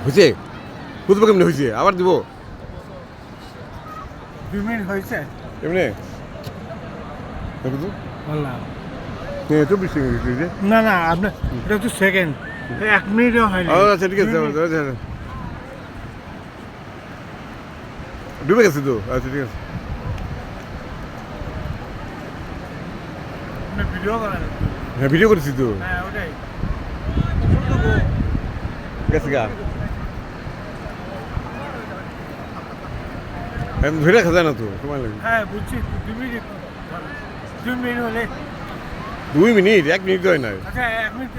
হয়েছে বুঝবো কেমনি হয়েছে আবার দিব 2 মিনিট হয়েছে এমনি দেখো তো বললাম 24 সেকেন্ড হয়েছে না না আপনার এটা তো সেকেন্ড 1 মিনিটও হয়নি আচ্ছা ঠিক আছে ডুবে গেছে তো আচ্ছা ঠিক আছে আপনি ভিডিও করেন হ্যাঁ ভিডিও করেছি তো হ্যাঁ ওটাই গেছে গা এখন ধরে রাখা যায় না তো সময় লাগবে হ্যাঁ বুঝছি 2 মিনিট 2 মিনিট হলে 2 মিনিট 1 মিনিট হয় না আচ্ছা 1 মিনিট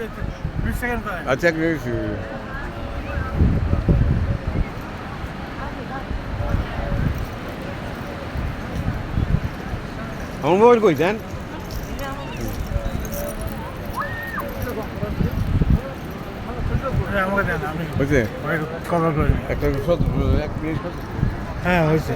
20 সেকেন্ড করেন আচ্ছা 1 মিনিট আমার মোবাইল কই দেন আমাকে দেন আমি হয়েছে কভার করে নিই। একটা 1 মিনিট হ্যাঁ হয়েছে